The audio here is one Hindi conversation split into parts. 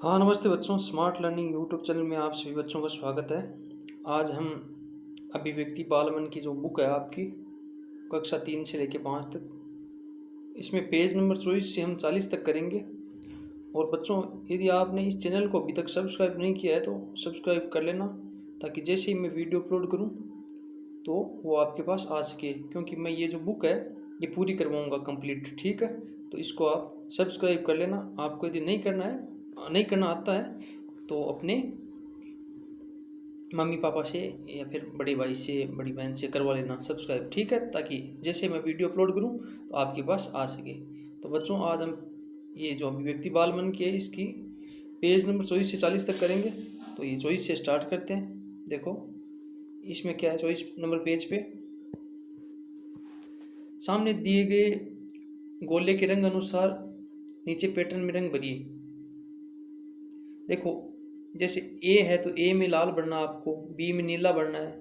हाँ, नमस्ते बच्चों। स्मार्ट लर्निंग यूट्यूब चैनल में आप सभी बच्चों का स्वागत है। आज हम अभिव्यक्ति बाल मन की जो बुक है आपकी, कक्षा 3 से लेकर 5 तक, इसमें पेज नंबर 24 से हम 40 तक करेंगे। और बच्चों, यदि आपने इस चैनल को अभी तक सब्सक्राइब नहीं किया है तो सब्सक्राइब कर लेना, ताकि जैसे ही मैं वीडियो अपलोड करूँ तो वो आपके पास आ सके, क्योंकि मैं ये जो बुक है ये पूरी करवाऊँगा कंप्लीट। ठीक है, तो इसको आप सब्सक्राइब कर लेना। आपको यदि नहीं करना आता है तो अपने मम्मी पापा से या फिर बड़े भाई से, बड़ी बहन से करवा लेना सब्सक्राइब। ठीक है, ताकि जैसे मैं वीडियो अपलोड करूं तो आपके पास आ सके। तो बच्चों, आज हम ये जो अभिव्यक्ति बाल मन की है इसकी पेज नंबर 24 से 40 तक करेंगे। तो ये 24 से स्टार्ट करते हैं। देखो इसमें क्या है, 24 नंबर पेज पे सामने दिए गए गोले के रंग अनुसार नीचे पैटर्न में रंग भरिए। देखो, जैसे ए है तो ए में लाल भरना आपको, बी में नीला भरना है,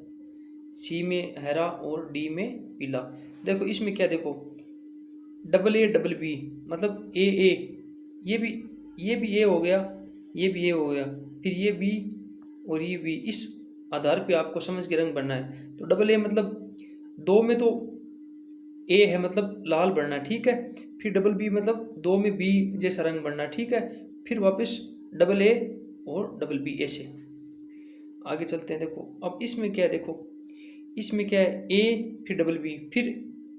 सी में हरा और डी में पीला। देखो इसमें क्या, देखो डबल ए डबल बी मतलब ए ए, ये भी ए हो गया, ये भी ए हो गया, फिर ये बी और ये बी। इस आधार पे आपको समझ के रंग भरना है। तो डबल ए मतलब दो में तो ए है मतलब लाल भरना है, ठीक है। फिर डबल बी मतलब दो में बी जैसा रंग भरना है, ठीक है। फिर वापस डबल ए और डबल बी ऐसे आगे चलते हैं। देखो अब इसमें क्या है, देखो इसमें क्या है, ए फिर डबल बी, फिर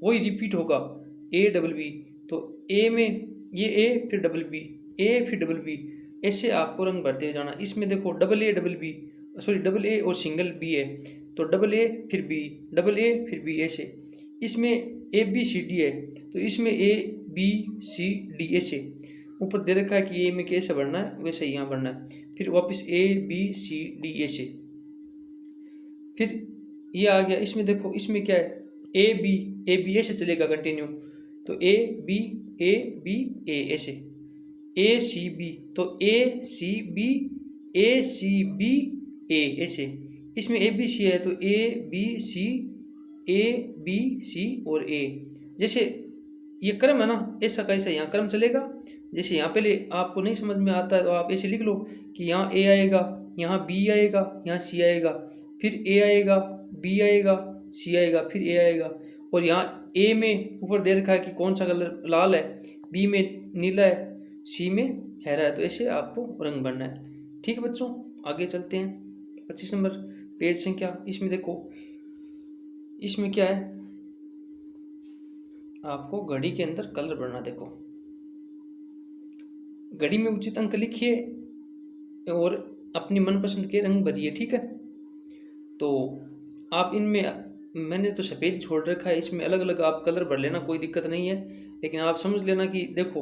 वही रिपीट होगा ए डबल बी। तो ए में ये ए फिर डबल बी, ए फिर डबल बी, ऐसे आपको रंग भरते हुए जाना। इसमें देखो double A double B, sorry double A और सिंगल बी है, तो डबल ए फिर बी, डबल ए फिर बी ऐसे। इसमें ए बी सी डी है, तो इसमें ए बी सी डी ऐसे ऊपर दे रखा है कि ए में कैसे भरना है, वैसे यहाँ भरना है। फिर वापस ए बी सी डी ऐसे। फिर ये आ गया। इसमें देखो इसमें क्या है, ए बी ऐसे चलेगा कंटिन्यू। तो ए बी ए ऐसे, ए सी बी, तो ए सी बी ए ऐसे। इसमें ए बी सी है तो ए बी सी और ए। जैसे ये क्रम है ना, ऐसा कैसा यहाँ क्रम चलेगा। जैसे यहाँ पहले आपको नहीं समझ में आता है तो आप ऐसे लिख लो कि यहाँ ए आएगा, यहाँ बी आएगा, यहाँ सी आएगा, फिर ए आएगा, बी आएगा, सी आएगा, फिर ए आएगा। और यहाँ ए में ऊपर दे रखा है कि कौन सा कलर लाल है, बी में नीला है, सी में हरा है। तो ऐसे आपको रंग भरना है। ठीक है बच्चों, आगे चलते हैं। 25 नंबर पेज संख्या, इसमें देखो इसमें क्या है, आपको घड़ी के अंदर कलर भरना। देखो घड़ी में उचित अंक लिखिए और अपनी मनपसंद के रंग भरिए। ठीक है, तो आप इनमें, मैंने तो सफ़ेद छोड़ रखा है, इसमें अलग अलग आप कलर भर लेना, कोई दिक्कत नहीं है। लेकिन आप समझ लेना कि देखो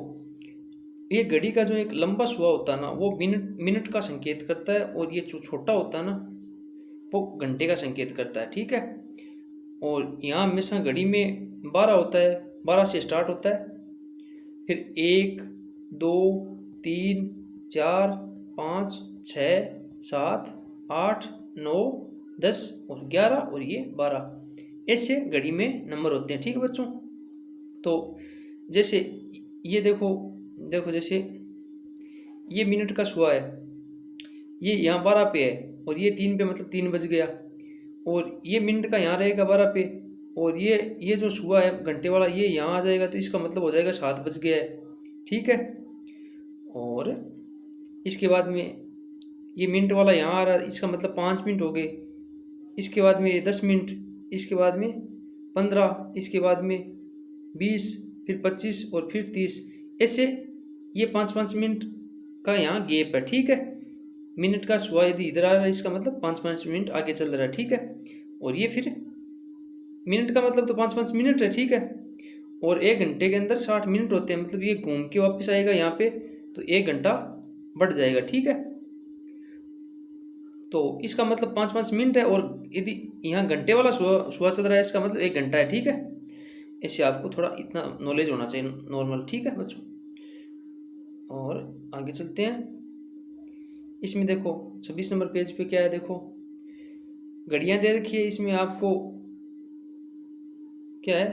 ये घड़ी का जो एक लंबा सुआ होता है ना, वो मिनट मिनट का संकेत करता है, और ये जो छोटा होता है ना वो घंटे का संकेत करता है। ठीक है, और यहाँ हमेशा घड़ी में 12 होता है, 12 से स्टार्ट होता है। फिर 1 2 3 4 5 6 7 8 9 10 और 11 और ये 12, ऐसे घड़ी में नंबर होते हैं। ठीक है बच्चों, तो जैसे ये देखो, देखो जैसे ये मिनट का सुआ है, ये यहाँ 12 पे है, और ये 3 पे मतलब 3 बज गया, और ये मिनट का यहाँ रहेगा 12 पे, और ये जो सुआ है घंटे वाला ये यहाँ आ जाएगा, तो इसका मतलब हो जाएगा 7 बज गया है। ठीक है, और इसके बाद में ये मिनट वाला यहाँ आ रहा है, इसका मतलब 5 मिनट हो गए। इसके बाद में 10 मिनट, इसके बाद में 15, इसके बाद में 20, फिर 25 और फिर 30, ऐसे ये 5-5 मिनट का यहाँ गैप है। ठीक है, मिनट का सुआ यदि इधर आ रहा है, इसका मतलब 5-5 मिनट आगे चल रहा है। ठीक है, और ये फिर मिनट का मतलब तो 5-5 मिनट है। ठीक है, और 1 घंटे के अंदर 60 मिनट होते हैं, मतलब ये घूम के वापस आएगा यहाँ पे, तो 1 घंटा बढ़ जाएगा। ठीक है, तो इसका मतलब 5-5 मिनट है, और यदि यहाँ घंटे वाला सुआ चल रहा है, इसका मतलब 1 घंटा है। ठीक है, इससे आपको थोड़ा इतना नॉलेज होना चाहिए नॉर्मल। ठीक है बच्चों, और आगे चलते हैं। इसमें देखो 26 नंबर पेज पे क्या है, देखो घड़ियाँ दे रखी है। इसमें आपको क्या है,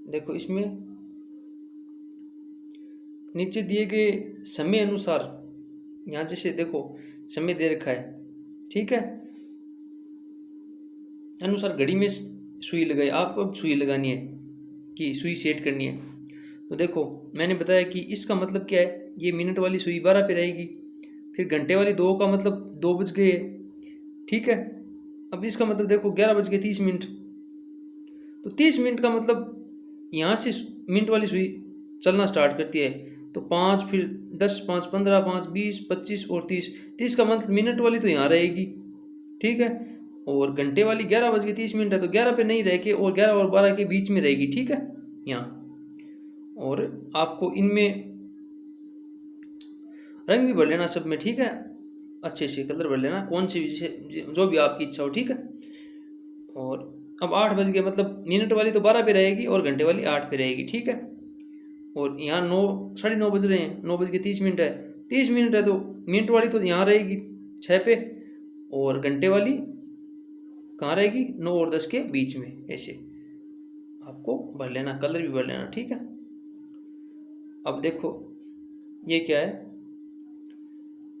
देखो इसमें नीचे दिए गए समय अनुसार, यहाँ जैसे देखो समय दे रखा है, ठीक है, अनुसार घड़ी में सुई लगाई। आपको अब सुई लगानी है कि सुई सेट करनी है। तो देखो मैंने बताया कि इसका मतलब क्या है, ये मिनट वाली सुई 12 पे रहेगी, फिर घंटे वाली 2 का मतलब 2 बज गए, ठीक है। अब इसका मतलब देखो 11 बज के 30 मिनट, तो 30 मिनट का मतलब यहाँ से मिनट वाली सुई चलना स्टार्ट करती है। तो 5, फिर 10, 5, 15, 5, 20, 25 और 30, 30 का मतलब मिनट वाली तो यहाँ रहेगी, ठीक है। और घंटे वाली 11 बज के 30 मिनट है, तो 11 पे नहीं रह के और 11 और 12 के बीच में रहेगी, ठीक है यहाँ। और आपको इनमें रंग भी भर लेना सब में, ठीक है, अच्छे से कलर भर लेना, कौन से भी जो भी आपकी इच्छा हो, ठीक है। और अब 8 बज गए, मतलब मिनट वाली तो 12 पे रहेगी और घंटे वाली 8 पे रहेगी, ठीक है। और यहाँ 9, 9:30 बज रहे हैं, 9 बज के 30 मिनट है, 30 मिनट है, तो मिनट वाली तो यहाँ रहेगी 6 पे, और घंटे वाली कहाँ रहेगी, 9 और 10 के बीच में। ऐसे आपको भर लेना, कलर भी भर लेना, ठीक है। अब देखो ये क्या है,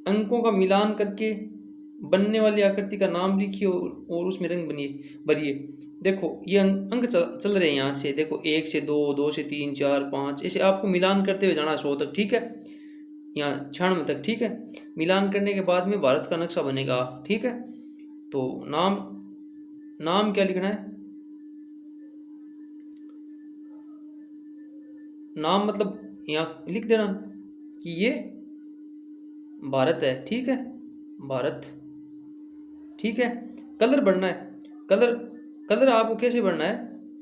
अंकों का मिलान करके बनने वाली आकृति का नाम लिखिए और उसमें रंग बनिए भरिए। देखो ये अंक चल रहे हैं यहाँ से, देखो 1 से 2, 2 से 3, 4, 5, ऐसे आपको मिलान करते हुए जाना 100 तक, ठीक है, यहाँ 96 तक, ठीक है। मिलान करने के बाद में भारत का नक्शा बनेगा, ठीक है। तो नाम, नाम क्या लिखना है, नाम मतलब यहाँ लिख देना कि ये भारत है, ठीक है, भारत, ठीक है। कलर भरना है, कलर, कलर आपको कैसे भरना है,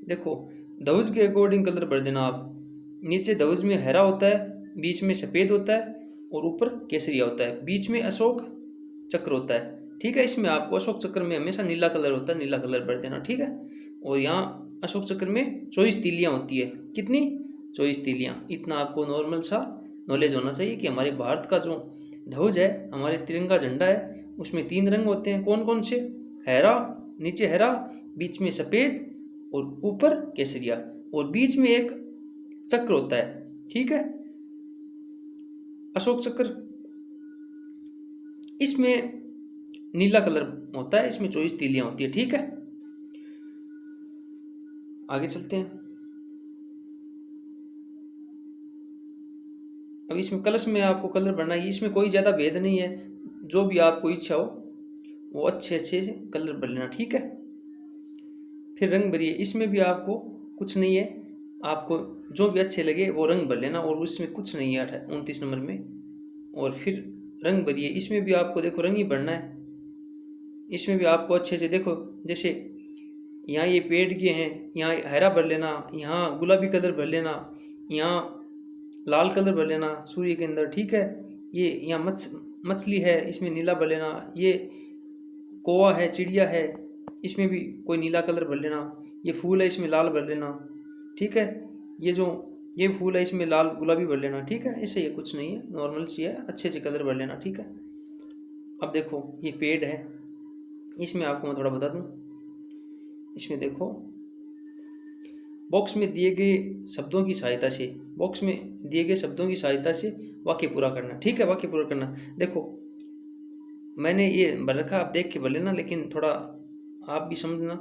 देखो ध्वज के अकॉर्डिंग कलर भर देना आप। नीचे ध्वज में हरा होता है, बीच में सफ़ेद होता है और ऊपर केसरिया होता है, बीच में अशोक चक्र होता है, ठीक है। इसमें आपको अशोक चक्र में हमेशा नीला कलर होता है, नीला कलर भर देना, ठीक है। और यहाँ अशोक चक्र में 24 तीलियाँ होती है, कितनी, 24 तीलियाँ। इतना आपको नॉर्मल सा नॉलेज होना चाहिए कि हमारे भारत का जो ध्वज है, हमारे तिरंगा झंडा है, उसमें 3 रंग होते हैं, कौन कौन से, हरा, नीचे हरा, बीच में सफ़ेद और ऊपर केसरिया, और बीच में एक चक्र होता है, ठीक है, अशोक चक्र। इसमें नीला कलर होता है, इसमें 24 तीलियां होती है, ठीक है। आगे चलते हैं। अब इसमें कलश में आपको कलर भरना है, इसमें कोई ज़्यादा भेद नहीं है, जो भी आपको इच्छा हो वो अच्छे अच्छे से कलर भर लेना, ठीक है। फिर रंग भरिए, इसमें भी आपको कुछ नहीं है, आपको जो भी अच्छे लगे वो रंग भर लेना, और उसमें कुछ नहीं है 29 नंबर में। और फिर रंग भरिए, इसमें भी आपको देखो रंग ही भरना है, इसमें भी आपको अच्छे से देखो, जैसे यहाँ ये पेड़ के हैं, यहाँ हरा भर लेना, यहाँ गुलाबी कलर भर लेना, यहाँ लाल कलर भर लेना सूर्य के अंदर, ठीक है। ये यहाँ मछली है, इसमें नीला भर लेना, ये कौवा है, चिड़िया है, इसमें भी कोई नीला कलर भर लेना, ये फूल है, इसमें लाल भर लेना, ठीक है। ये फूल है, इसमें लाल गुलाबी भर लेना, ठीक है। ऐसे ही कुछ नहीं है, नॉर्मल सी है, अच्छे से कलर भर लेना, ठीक है। अब देखो ये पेड़ है, इसमें आपको मैं थोड़ा बता दूं, इसमें देखो बॉक्स में दिए गए शब्दों की सहायता से, बॉक्स में दिए गए शब्दों की सहायता से वाक्य पूरा करना, ठीक है, वाक्य पूरा करना। देखो मैंने ये भर रखा, आप देख के भर लेना, लेकिन थोड़ा आप भी समझना।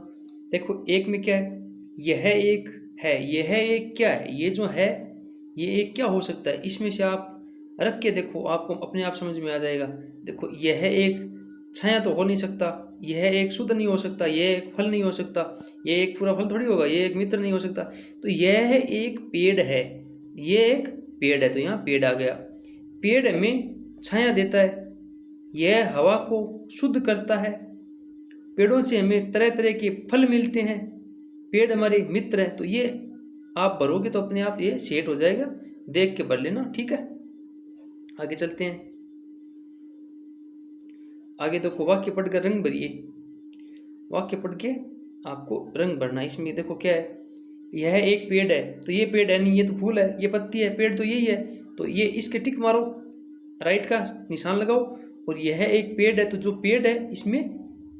देखो एक में क्या है, यह एक है, यह एक क्या है, ये जो है ये एक क्या हो सकता है, इसमें से आप रख के देखो, आपको अपने आप समझ में आ जाएगा। देखो यह एक छाया तो हो नहीं सकता, यह एक शुद्ध नहीं हो सकता, यह एक फल नहीं हो सकता, यह एक पूरा फल थोड़ी होगा, यह एक मित्र नहीं हो सकता, तो यह एक पेड़ है, यह एक पेड़ है, तो यहाँ पेड़ आ गया। पेड़ हमें छाया देता है, यह हवा को शुद्ध करता है, पेड़ों से हमें तरह तरह के फल मिलते हैं, पेड़ हमारे मित्र है। तो ये आप भरोगे तो अपने आप ये सेट हो जाएगा, देख के भर लेना, ठीक है। आगे चलते हैं। आगे देखो वाक्य पढ़कर रंग भरिए, वाक्य पढ़ के आपको रंग भरना। इसमें देखो क्या है, यह एक पेड़ है, तो ये पेड़ है नहीं, ये तो फूल है, ये पत्ती है, पेड़ तो यही है, तो ये इसके टिक मारो, राइट का निशान लगाओ। और यह एक पेड़ है, तो जो पेड़ है इसमें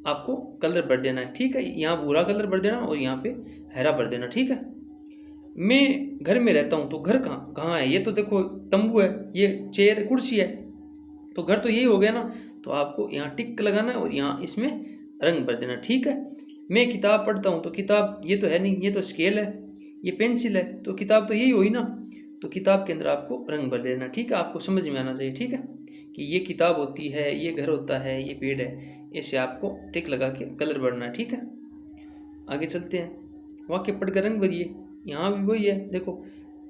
आपको कलर भर देना है, ठीक है। यहाँ भूरा कलर भर देना और यहाँ पे हरा भर देना, ठीक है। मैं घर में रहता हूँ, तो घर कहाँ कहाँ है? ये तो देखो तंबू है, ये चेयर कुर्सी है, तो घर तो यही हो गया ना। तो आपको यहाँ टिक लगाना है और यहाँ इसमें रंग भर देना, ठीक है। मैं किताब पढ़ता हूँ, तो किताब ये तो है नहीं, ये तो स्केल है, ये पेंसिल है, तो किताब तो यही हुई ना। तो किताब के अंदर आपको रंग भर देना, ठीक है। आपको समझ में आना चाहिए, ठीक है, कि ये किताब होती है, ये घर होता है, ये पेड़ है। इससे आपको टिक लगा के कलर भरना है, ठीक है। आगे चलते हैं। वाक्य पढ़कर रंग भरिए। यहाँ भी वही है, देखो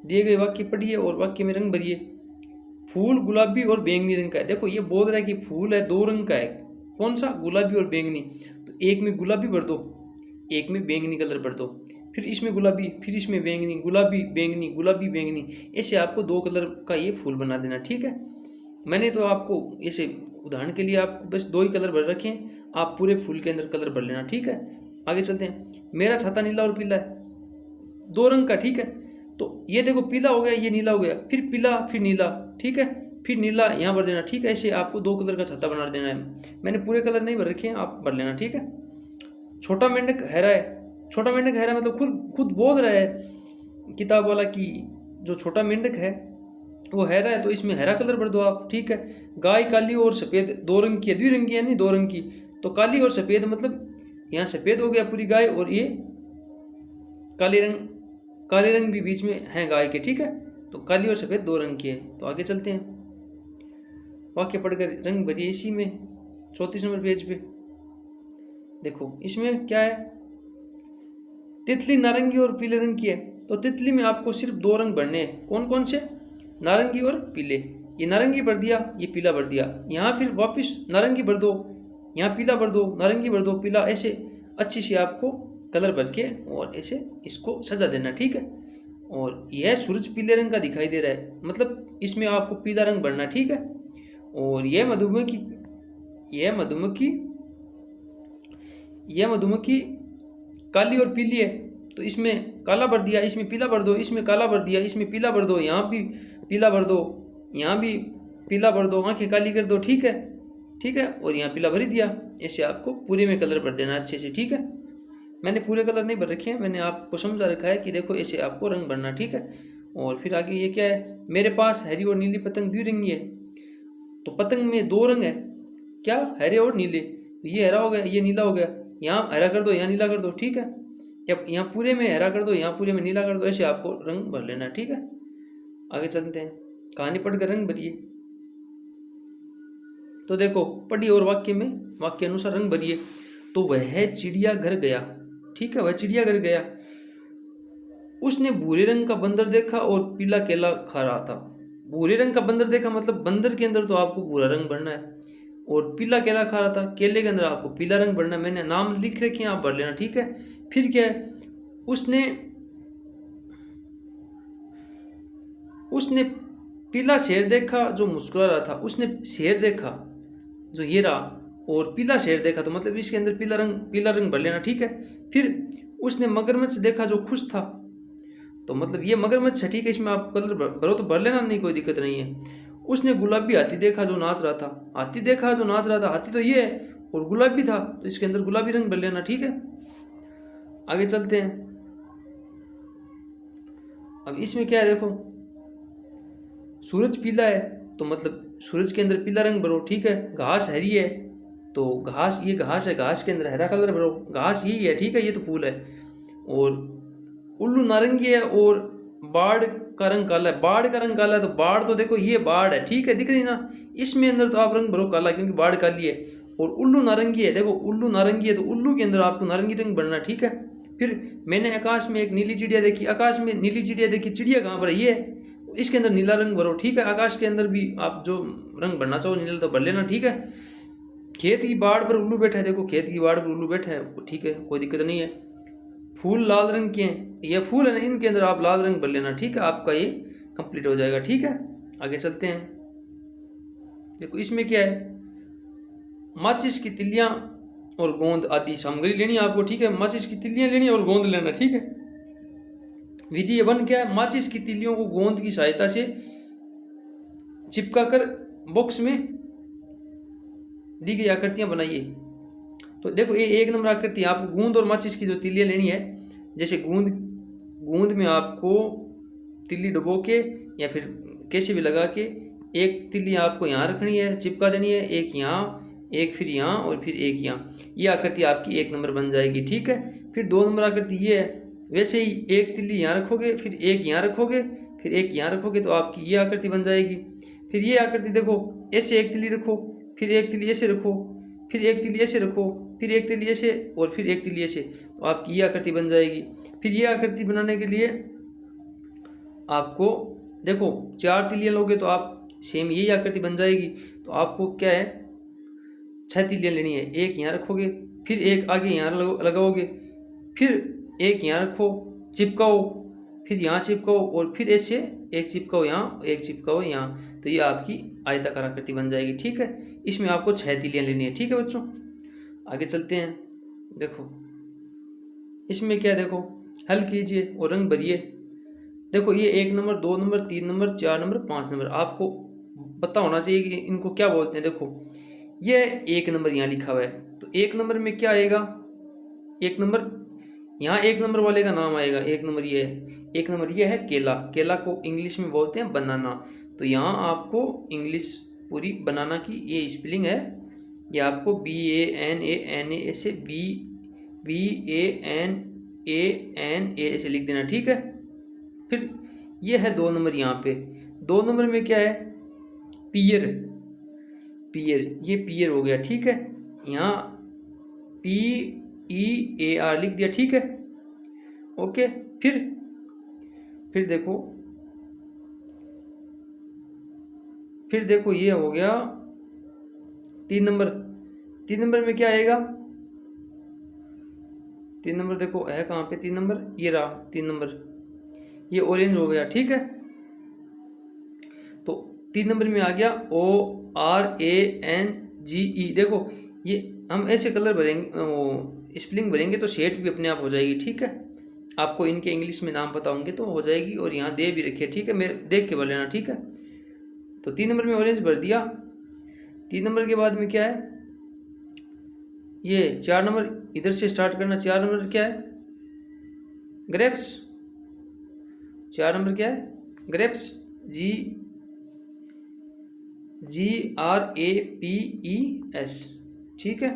दिए गए वाक्य पढ़िए और वाक्य में रंग भरिए। फूल गुलाबी और बैंगनी रंग का है। देखो ये बोल रहा है कि फूल है, दो रंग का है। कौन सा? गुलाबी और बैंगनी। तो एक में गुलाबी भर दो, एक में बैंगनी कलर भर दो, फिर इसमें गुलाबी, फिर इसमें बैंगनी, गुलाबी बैंगनी, गुलाबी बैंगनी। ऐसे आपको दो कलर का ये फूल बना देना, ठीक है। मैंने तो आपको ऐसे उदाहरण के लिए आपको बस दो ही कलर भर रखे हैं, आप पूरे फूल के अंदर कलर भर लेना, ठीक है। आगे चलते हैं। मेरा छाता नीला और पीला है, दो रंग का, ठीक है। तो ये देखो पीला हो गया, ये नीला हो गया, फिर पीला, फिर नीला, ठीक है, फिर नीला यहाँ भर देना, ठीक है। ऐसे आपको दो कलर का छाता बना देना है। मैंने पूरे कलर नहीं भर रखे हैं, आप भर लेना, ठीक है। छोटा मेंढक हैरा है। छोटा मेंढक हैरा मतलब खुद खुद बोल रहा है किताब वाला कि जो छोटा मेंढक है वो हैरा है, तो इसमें हरा कलर भर दो आप, ठीक है। गाय काली और सफ़ेद, दो रंग की है, द्विरंगी है नहीं, दो रंग की। तो काली और सफ़ेद मतलब यहाँ सफ़ेद हो गया पूरी गाय, और ये काले रंग, काले रंग भी बीच में है गाय के, ठीक है। तो काली और सफ़ेद दो रंग की है। तो आगे चलते हैं। वाक्य पढ़कर रंग भरिए इसी में 34 नंबर पेज पे। देखो इसमें क्या है, तितली नारंगी और पीले रंग की है। तो तितली में आपको सिर्फ दो रंग भरने हैं। कौन कौन से? नारंगी और पीले। ये नारंगी भर दिया, ये पीला भर दिया। यहाँ फिर वापस नारंगी भर दो, यहाँ पीला भर दो, नारंगी भर दो, पीला, ऐसे अच्छी सी आपको कलर भर के और ऐसे इसको सजा देना, ठीक है। और यह सूरज पीले रंग का दिखाई दे रहा है, मतलब इसमें आपको पीला रंग भरना, ठीक है। और यह मधुमक्खी, यह मधुमक्खी, यह मधुमक्खी काली और पीली है, तो इसमें काला भर दिया, इसमें पीला भर दो, इसमें काला भर दिया, इसमें पीला भर दो, यहाँ भी पीला भर दो, यहाँ भी पीला भर दो, आंखें काली कर दो, ठीक है, ठीक है। और यहाँ पीला भर ही दिया। ऐसे आपको पूरे में कलर भर देना अच्छे से, ठीक है। मैंने पूरे कलर नहीं भर रखे हैं, मैंने आपको समझा रखा है कि देखो ऐसे आपको रंग भरना, ठीक है। और फिर आगे ये क्या है, मेरे पास हरी और नीली पतंग द्विरंगी है। तो पतंग में दो रंग है, क्या? हरे और नीले। तो ये हरा हो गया, ये नीला हो गया, यहाँ हरा कर दो, यहाँ नीला कर दो, ठीक है। या यहाँ पूरे में हरा कर दो, यहाँ पूरे में नीला कर दो, ऐसे आपको रंग भर लेना, ठीक है। आगे चलते हैं। कहानी पढ़कर रंग भरिए। तो देखो पढ़िए और वाक्य में वाक्य अनुसार रंग भरिए। तो वह चिड़िया घर गया, ठीक है, वह चिड़िया घर गया। उसने भूरे रंग का बंदर देखा और पीला केला खा रहा था। भूरे रंग का बंदर देखा मतलब बंदर के अंदर तो आपको भूरा रंग भरना है, और पीला केला खा रहा था, केले के अंदर आपको पीला रंग भरना है। मैंने नाम लिख रखे हैं, आप भर लेना, ठीक है। फिर क्या है, उसने उसने पीला शेर देखा जो मुस्कुरा रहा था। उसने शेर देखा जो ये रहा, और पीला शेर देखा, तो मतलब इसके अंदर पीला रंग भर लेना, ठीक है। फिर उसने मगरमच्छ देखा जो खुश था, तो मतलब ये मगरमच्छ है, ठीक है। इसमें आप कलर भरो तो भर लेना, नहीं कोई दिक्कत नहीं है। उसने गुलाबी हाथी देखा जो नाच रहा था। हाथी देखा जो नाच रहा था, हाथी तो ये है और गुलाबी था, तो इसके अंदर गुलाबी रंग भर लेना, ठीक है। आगे चलते हैं। अब इसमें क्या है, देखो सूरज पीला है, तो मतलब सूरज के अंदर पीला रंग भरो, ठीक है। घास हरी है, तो घास, ये घास है, घास के अंदर हरा कलर भरो, घास यही है, ठीक है, ये तो फूल है। और उल्लू नारंगी है और बाढ़ का रंग काला है। बाढ़ का रंग काला है, तो बाढ़ तो देखो ये बाढ़ है, ठीक है, दिख रही ना। इसमें अंदर तो आप रंग भरो काला, क्योंकि बाढ़ काली है। और उल्लू नारंगी है, देखो उल्लू नारंगी है, तो उल्लू के अंदर आपको नारंगी रंग भरना, ठीक है। फिर मैंने आकाश में एक नीली चिड़िया देखी। आकाश में नीली चिड़िया देखी, चिड़िया कहाँ पर है? ये है, इसके अंदर नीला रंग भरो, ठीक है। आकाश के अंदर भी आप जो रंग भरना चाहो नीला तो भर लेना, ठीक है। खेत की बाड़ पर उल्लू बैठा है, देखो खेत की बाड़ पर उल्लू बैठा है, ठीक है, कोई दिक्कत नहीं है। फूल लाल रंग के हैं, ये फूल है ना, इनके अंदर आप लाल रंग भर लेना, ठीक है, आपका ये कंप्लीट हो जाएगा, ठीक है। आगे चलते हैं। देखो इसमें क्या है, माचिस की तिल्लियाँ और गोंद आदि सामग्री लेनी है आपको, ठीक है। माचिस की तिल्लियाँ लेनी और गोंद लेना, ठीक है। विधि 1 क्या है, माचिस की तिल्लियों को गोंद की सहायता से चिपका कर बॉक्स में दी गई आकृतियां बनाइए। तो देखो ये 1 नंबर आकृति, आपको गूंद और माचिस की जो तिल्लियाँ लेनी है, जैसे गूंद में आपको तिल्ली डुबो के या फिर कैसे भी लगा के एक तिल्ली आपको यहाँ रखनी है, चिपका देनी है, एक यहाँ, एक फिर यहाँ और फिर एक यहाँ। ये आकृति आपकी 1 नंबर बन जाएगी। ठीक है। फिर 2 नंबर आकृति ये है, वैसे ही एक तिल्ली यहाँ रखोगे, फिर एक यहाँ रखोगे, फिर एक यहाँ रखोगे तो आपकी ये आकृति बन जाएगी। फिर ये आकृति देखो, ऐसे एक तिल्ली रखो, फिर एक तिल्ली ऐसे रखो, फिर एक तिल्ली ऐसे रखो, फिर एक तिल्ली ऐसे और फिर एक तिल्ली ऐसे, तो आपकी ये आकृति बन जाएगी। फिर ये आकृति बनाने के लिए आपको देखो 4 तिल्लियाँ लोगे तो आप सेम यही आकृति बन जाएगी। तो आपको क्या है, 6 तिल्लियाँ लेनी है। एक यहाँ रखोगे, फिर एक आगे यहाँ लगाओगे, फिर एक यहाँ रखो, चिपकाओ, फिर यहाँ चिपकाओ और फिर ऐसे एक चिपकाओ यहाँ, एक चिपकाओ यहाँ, तो ये आपकी आयताकार आकृति बन जाएगी। ठीक है। इसमें आपको 6 तिल्लियाँ लेनी है। ठीक है बच्चों, आगे चलते हैं। देखो इसमें क्या, देखो हल कीजिए और रंग भरिए। देखो ये 1 number, 2 number, 3 number, 4 number, 5 number, आपको पता होना चाहिए कि इनको क्या बोलते हैं। देखो ये 1 नंबर यहाँ लिखा हुआ है, तो 1 नंबर में क्या आएगा, 1 नंबर यहाँ 1 नंबर वाले का नाम आएगा। 1 नंबर ये है, 1 नंबर ये है केला। केला को इंग्लिश में बोलते हैं बनाना। तो यहाँ आपको इंग्लिश पूरी बनाना की ये स्पेलिंग है, ये आपको BANANA ऐसे BANANA ऐसे लिख देना। ठीक है। फिर ये है 2 नंबर यहाँ पे। 2 नंबर में क्या है, पियर, पियर, ये पियर हो गया। ठीक है। यहाँ PEAR लिख दिया। ठीक है। ओके। फिर देखो ये हो गया 3 नंबर। 3 नंबर में क्या आएगा, 3 नंबर देखो है कहाँ पे, 3 नंबर ये रहा 3 नंबर, ये ऑरेंज हो गया। ठीक है। तो 3 नंबर में आ गया ORANGE। देखो ये हम ऐसे कलर भरेंगे, स्पेलिंग भरेंगे तो शेड भी अपने आप हो जाएगी। ठीक है। आपको इनके इंग्लिश में नाम पता होंगे तो हो जाएगी, और यहाँ दे भी रखिए। ठीक है, मेरे देख के भर लेना। ठीक है। तो 3 नंबर में ऑरेंज भर दिया। 3 नंबर के बाद में क्या है, ये 4 नंबर इधर से स्टार्ट करना। 4 नंबर क्या है, ग्रेप्स। 4 नंबर क्या है, ग्रेप्स, GRAPES। ठीक है।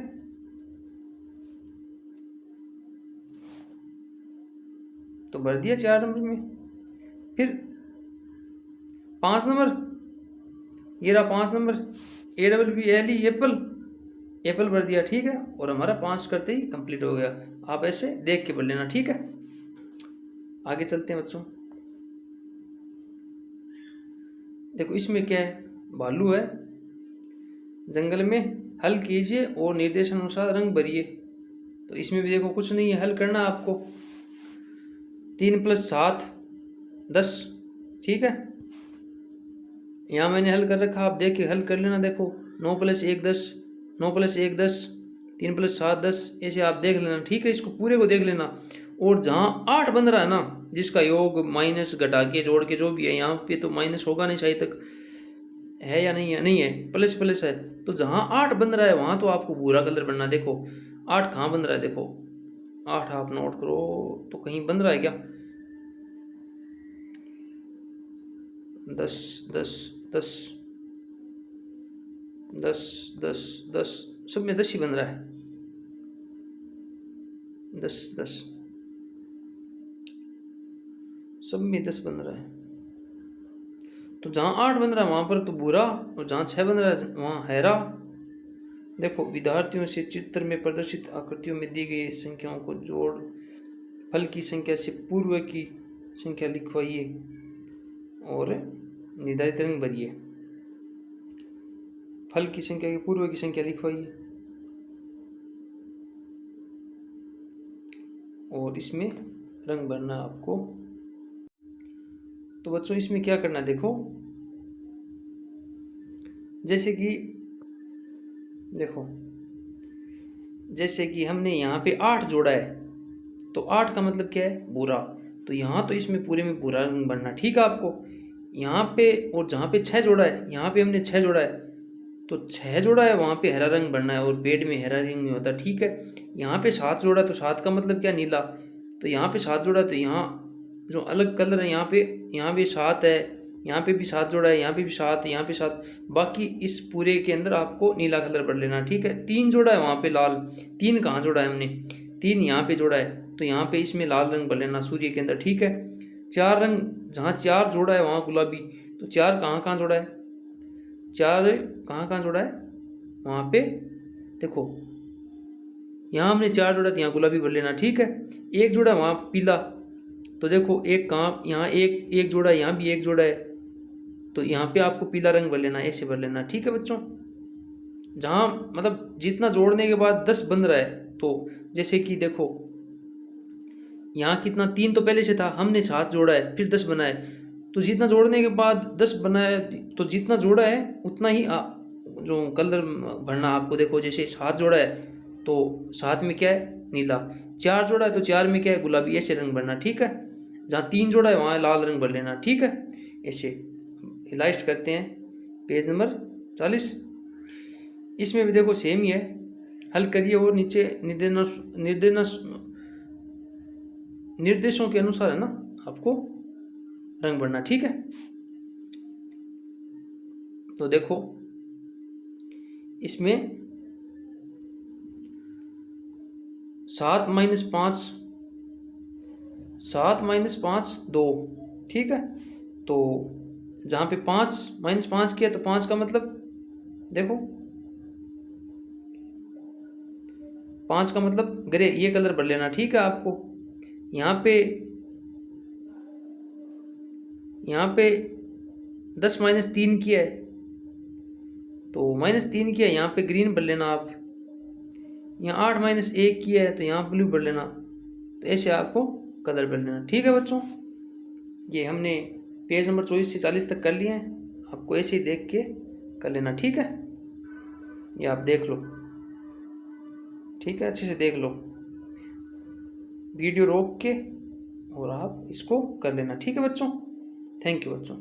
तो भर दिया 4 नंबर में। फिर 5 नंबर, ये रहा 5 नंबर, APPLE एप्पल, एप्पल भर दिया। ठीक है। और हमारा 5 करते ही कंप्लीट हो गया। आप ऐसे देख के भर लेना। ठीक है। आगे चलते हैं बच्चों। देखो इसमें क्या है, भालू है जंगल में, हल कीजिए और निर्देशानुसार रंग भरिए। तो इसमें भी देखो कुछ नहीं है, हल करना आपको। 3 + 7 10। ठीक है। यहाँ मैंने हल कर रखा, आप देख के हल कर लेना। देखो 9 + 1 10, 9 + 1 10, 3 + 7 10, ऐसे आप देख लेना। ठीक है। इसको पूरे को देख लेना। और जहाँ 8 बन रहा है ना, जिसका योग माइनस घटा के जोड़ के जो भी है, यहाँ पे तो माइनस होगा नहीं, शायद तक है या नहीं है, नहीं है, प्लस प्लस है। तो जहाँ 8 बन रहा है वहाँ तो आपको भूरा कलर बनना। देखो 8 कहाँ बन रहा है, देखो 8 आप नोट करो तो कहीं बन रहा है क्या, 10 10 10 10 10 10, सब में 10 ही बन रहा है। 10 10 सब में 10 बन रहा है। तो जहाँ 8 बन रहा है वहाँ पर तो भूरा, और जहाँ 6 बन रहा है वहाँ हरा। देखो विद्यार्थियों से चित्र में प्रदर्शित आकृतियों में दी गई संख्याओं को जोड़ फल की संख्या से पूर्व की संख्या लिखवाइए और निर्धारित रंग भरिए। फल की संख्या के पूर्व की संख्या लिखवाइए और इसमें रंग भरना आपको। तो बच्चों इसमें क्या करना, देखो जैसे कि हमने यहाँ पे 8 जोड़ा है, तो 8 का मतलब क्या है, भूरा। तो यहाँ तो इसमें पूरे में भूरा रंग भरना। ठीक है आपको यहाँ पे, और जहाँ पे 6 जोड़ा है, यहाँ पे हमने 6 जोड़ा है, तो 6 जोड़ा है वहाँ पे हरा रंग भरना है, और पेड़ में हरा रंग नहीं होता। ठीक है। यहाँ पे 7 जोड़ा, तो 7 का मतलब क्या, नीला। तो यहाँ पे 7 जोड़ा, तो यहाँ जो अलग कलर है, यहाँ पे 7 है, यहाँ पे भी 7 जोड़ा है, यहाँ पे भी 7, यहाँ पे 7, बाकी इस पूरे के अंदर आपको नीला कलर भर लेना, ठीक है। 3 जोड़ा है वहाँ पे लाल, 3 कहाँ जोड़ा है हमने, 3 यहाँ पे जोड़ा है, तो यहाँ पे इसमें लाल रंग भर लेना सूर्य के अंदर, ठीक है। 4 रंग, जहाँ 4 जोड़ा है वहाँ गुलाबी, तो 4 कहाँ कहाँ जोड़ा है, 4 कहाँ कहाँ जोड़ा है वहाँ पे देखो, यहाँ हमने 4 जोड़ा, यहाँ गुलाबी भर लेना, ठीक है। 1 जोड़ा वहाँ पीला, तो देखो एक कहाँ, यहाँ एक जोड़ा है, यहाँ भी 1 जोड़ा है, तो यहाँ पे आपको पीला रंग भर लेना, ऐसे भर लेना, ठीक है बच्चों। जहाँ मतलब जितना जोड़ने के बाद 10 बन रहा है, तो जैसे कि देखो यहाँ कितना, 3 तो पहले से था, हमने 7 जोड़ा है, फिर 10 बना है, तो जितना जोड़ने के बाद 10 बना है, तो जितना जोड़ा है उतना ही जो कलर भरना आपको। देखो जैसे 7 जोड़ा है, तो 7 में क्या है, नीला। 4 जोड़ा है, तो 4 में क्या है, गुलाबी, ऐसे रंग भरना, ठीक है। जहाँ 3 जोड़ा है वहाँ लाल रंग भर लेना, ठीक है। ऐसे लास्ट करते हैं पेज नंबर 40। इसमें भी देखो सेम ही है, हल करिए और नीचे निर्देशों के अनुसार है ना आपको रंग भरना, ठीक है। तो देखो इसमें 7 - 5, 7 - 5 2, ठीक है। तो जहाँ पे 5 - 5 किया, तो 5 का मतलब देखो, 5 का मतलब ग्रे, ये कलर भर लेना, ठीक है। आपको यहाँ पे 10 - 3 किया है, तो -3 किया, यहाँ पे ग्रीन भर लेना आप। यहाँ 8 - 1 किया है, तो यहाँ ब्लू भर लेना, तो ऐसे आपको कलर भर लेना, ठीक है बच्चों। ये हमने पेज नंबर 24 से 40 तक कर लिए हैं, आपको ऐसे ही देख के कर लेना, ठीक है। ये आप देख लो, ठीक है, अच्छे से देख लो, वीडियो रोक के, और आप इसको कर लेना, ठीक है बच्चों। थैंक यू बच्चों।